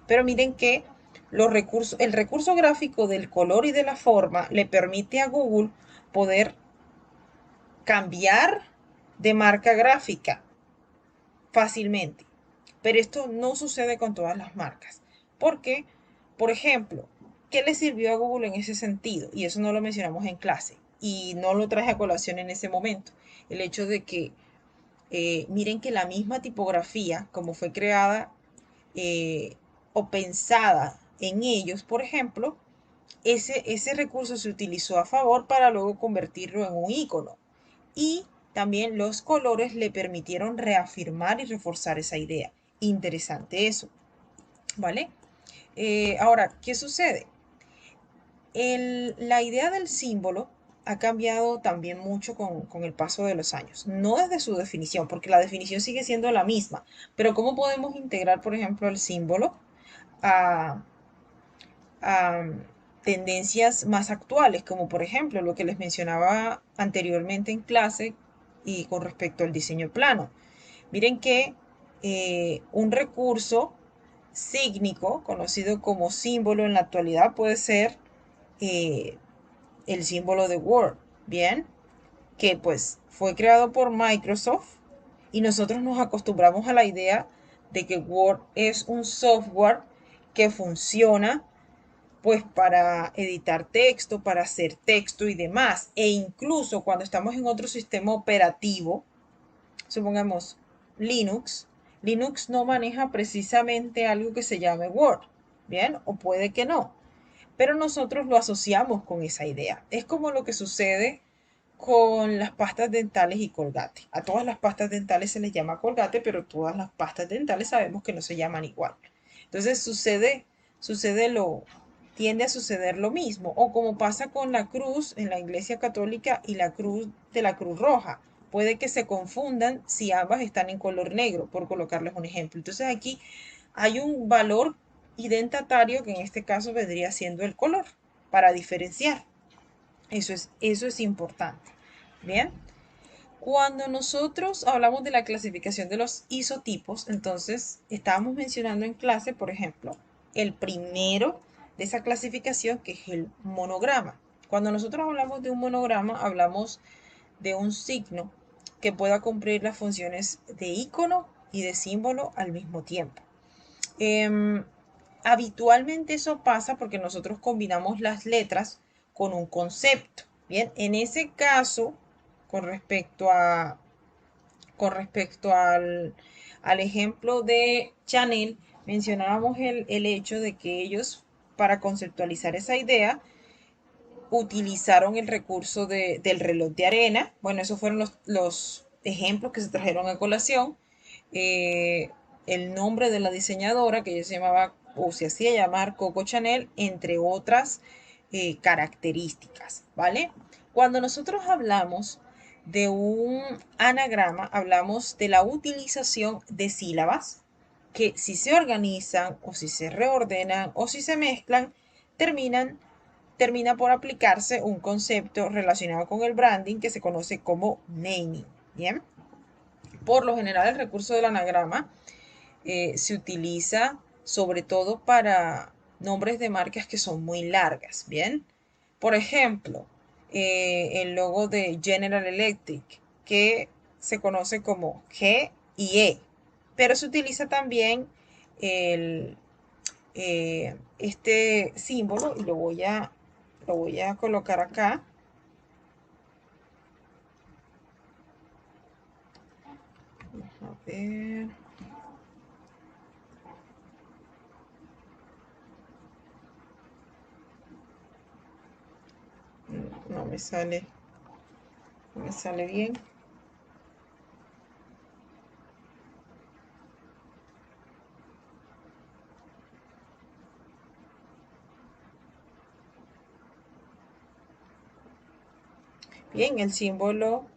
Pero miren que el recurso gráfico del color y de la forma le permite a Google poder cambiar de marca gráfica fácilmente. Pero esto no sucede con todas las marcas. Porque, por ejemplo, ¿qué le sirvió a Google en ese sentido? Y eso no lo mencionamos en clase y no lo traje a colación en ese momento. El hecho de que miren que la misma tipografía, como fue creada eh, o pensada en ellos, por ejemplo, ese recurso se utilizó a favor para luego convertirlo en un icono. Y también los colores le permitieron reafirmar y reforzar esa idea. Interesante eso, ¿vale? Ahora, ¿qué sucede? La idea del símbolo ha cambiado también mucho con el paso de los años. No desde su definición, porque la definición sigue siendo la misma, pero ¿cómo podemos integrar, por ejemplo, el símbolo a, a tendencias más actuales, como por ejemplo lo que les mencionaba anteriormente en clase y con respecto al diseño plano? Miren que un recurso sígnico, conocido como símbolo en la actualidad, puede ser eh, el símbolo de Word, ¿bien? Que pues fue creado por Microsoft y nosotros nos acostumbramos a la idea de que Word es un software que funciona pues para editar texto, para hacer texto y demás. E incluso cuando estamos en otro sistema operativo, supongamos Linux, Linux no maneja precisamente algo que se llame Word, ¿bien? O puede que no, pero nosotros lo asociamos con esa idea. Es como lo que sucede con las pastas dentales y Colgate. A todas las pastas dentales se les llama Colgate, pero todas las pastas dentales sabemos que no se llaman igual. Entonces sucede tiende a suceder lo mismo, o como pasa con la cruz en la Iglesia Católica y la cruz de la Cruz Roja. Puede que se confundan si ambas están en color negro, por colocarles un ejemplo. Entonces aquí hay un valor identatario que en este caso vendría siendo el color para diferenciar. Eso es importante. Bien, cuando nosotros hablamos de la clasificación de los isotipos, entonces estábamos mencionando en clase, por ejemplo, el primero de esa clasificación, que es el monograma. Cuando nosotros hablamos de un monograma, hablamos de un signo que pueda cumplir las funciones de icono y de símbolo al mismo tiempo. Em, Habitualmente eso pasa porque nosotros combinamos las letras con un concepto. Bien, en ese caso, con respecto a, con respecto al ejemplo de Chanel, mencionábamos el hecho de que ellos, para conceptualizar esa idea, utilizaron el recurso del reloj de arena. Bueno, esos fueron los ejemplos que se trajeron a colación. Eh, el nombre de la diseñadora, que ella se llamaba o se hacía llamar Coco Chanel, entre otras características, ¿vale? Cuando nosotros hablamos de un anagrama, hablamos de la utilización de sílabas que si se organizan o si se reordenan o si se mezclan, terminan termina por aplicarse un concepto relacionado con el branding que se conoce como naming. Bien, por lo general el recurso del anagrama se utiliza sobre todo para nombres de marcas que son muy largas. Bien, por ejemplo, el logo de General Electric, que se conoce como G y E, pero se utiliza también el, este símbolo y lo voy a colocar acá. A ver, no me sale, no me sale bien. Bien, el símbolo,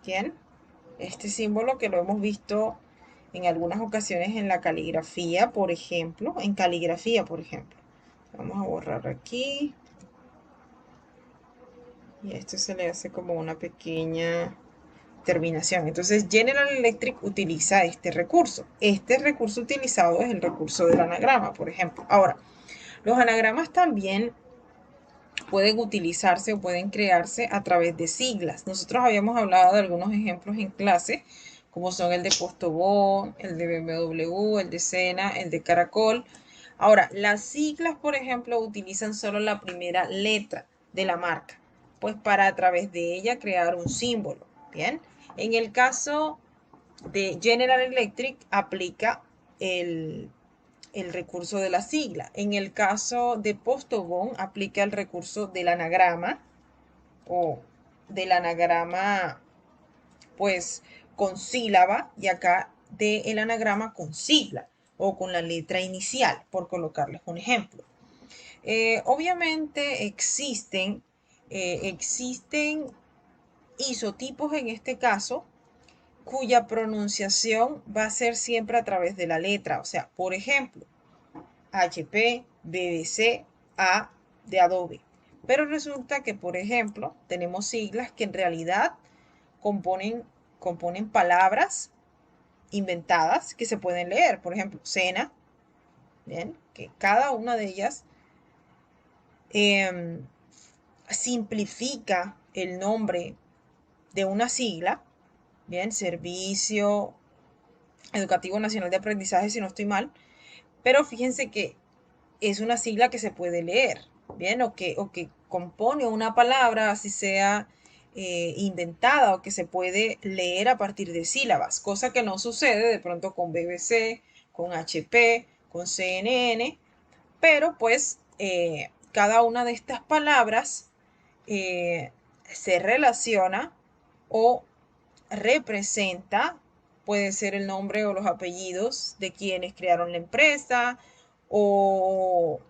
bien, este símbolo que lo hemos visto en algunas ocasiones en la caligrafía, por ejemplo, en caligrafía, por ejemplo. Vamos a borrar aquí y a esto se le hace como una pequeña terminación. Entonces, General Electric utiliza este recurso. Este recurso utilizado es el recurso del anagrama, por ejemplo. Ahora, los anagramas también pueden utilizarse o pueden crearse a través de siglas. Nosotros habíamos hablado de algunos ejemplos en clase, como son el de Postobón, el de BMW, el de Sena, el de Caracol. Ahora, las siglas, por ejemplo, utilizan solo la primera letra de la marca, pues para a través de ella crear un símbolo. Bien, en el caso de General Electric aplica el recurso de la sigla. En el caso de Postobón, aplica el recurso del anagrama o del anagrama, pues, con sílaba, y acá del anagrama con sigla o con la letra inicial, por colocarles un ejemplo. Obviamente existen isotipos en este caso, cuya pronunciación va a ser siempre a través de la letra. O sea, por ejemplo, HP, BBC, A de Adobe. Pero resulta que, por ejemplo, tenemos siglas que en realidad componen, componen palabras inventadas que se pueden leer. Por ejemplo, Sena, ¿bien? Que cada una de ellas eh, simplifica el nombre de una sigla, ¿bien? Servicio Educativo Nacional de Aprendizaje, si no estoy mal. Pero fíjense que es una sigla que se puede leer, ¿bien? O que compone una palabra, así sea inventada, o que se puede leer a partir de sílabas, cosa que no sucede de pronto con BBC, con HP, con CNN, pero pues cada una de estas palabras se relaciona o representa, puede ser el nombre o los apellidos de quienes crearon la empresa, o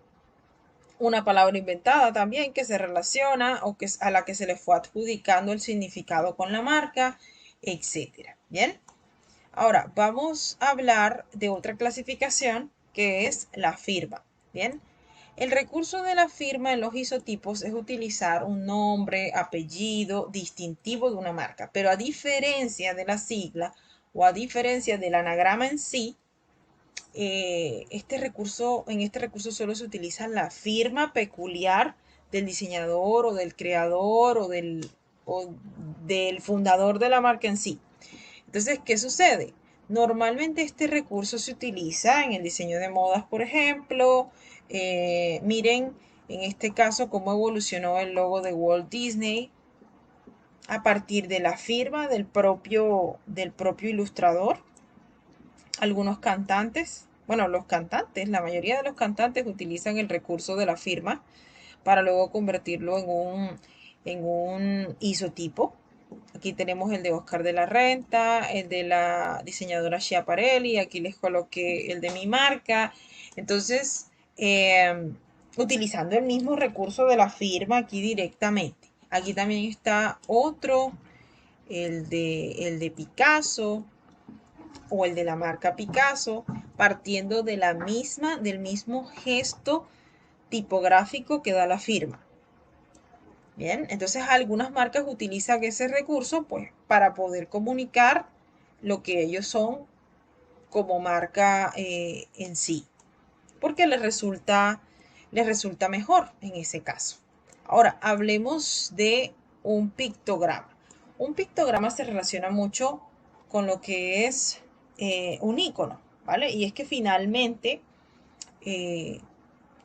una palabra inventada también que se relaciona o que a la que se le fue adjudicando el significado con la marca, etcétera. Bien, ahora vamos a hablar de otra clasificación que es la firma. Bien, el recurso de la firma en los isotipos es utilizar un nombre, apellido distintivo de una marca, pero a diferencia de la sigla o a diferencia del anagrama en sí, en este recurso solo se utiliza la firma peculiar del diseñador o del creador o del fundador de la marca en sí. Entonces, ¿qué sucede? Normalmente este recurso se utiliza en el diseño de modas, por ejemplo. Miren en este caso cómo evolucionó el logo de Walt Disney a partir de la firma del propio ilustrador. Algunos cantantes, bueno, los cantantes, la mayoría de los cantantes utilizan el recurso de la firma para luego convertirlo en un isotipo. Aquí tenemos el de Oscar de la Renta, el de la diseñadora Schiaparelli, aquí les coloqué el de mi marca. Entonces, utilizando el mismo recurso de la firma aquí directamente. Aquí también está otro, el de Picasso, o el de la marca Picasso, partiendo del mismo gesto tipográfico que da la firma. Bien, entonces algunas marcas utilizan ese recurso pues para poder comunicar lo que ellos son como marca en sí, porque les resulta mejor en ese caso. Ahora, hablemos de un pictograma. Un pictograma se relaciona mucho con lo que es un icono, ¿vale? Y es que finalmente eh,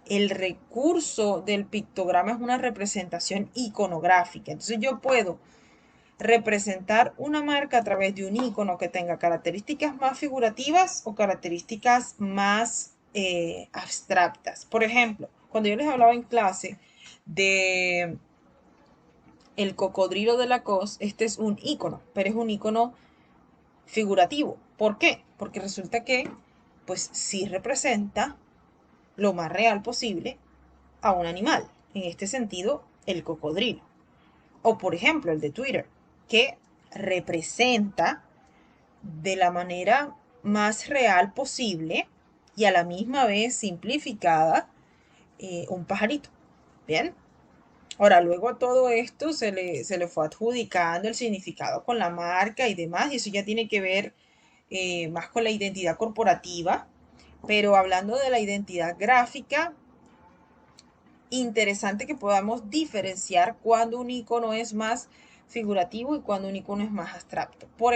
el recurso del pictograma es una representación iconográfica. Entonces yo puedo representar una marca a través de un icono que tenga características más figurativas o características más abstractas. Por ejemplo, cuando yo les hablaba en clase de el cocodrilo de Lacoste, este es un icono, pero es un icono figurativo. ¿Por qué? Porque resulta que, pues, sí representa lo más real posible a un animal. En este sentido, el cocodrilo. O, por ejemplo, el de Twitter, que representa de la manera más real posible y a la misma vez simplificada un pajarito. Bien. Ahora, luego a todo esto se le fue adjudicando el significado con la marca y demás, y eso ya tiene que ver más con la identidad corporativa. Pero hablando de la identidad gráfica, interesante que podamos diferenciar cuando un icono es más figurativo y cuando un icono es más abstracto. Por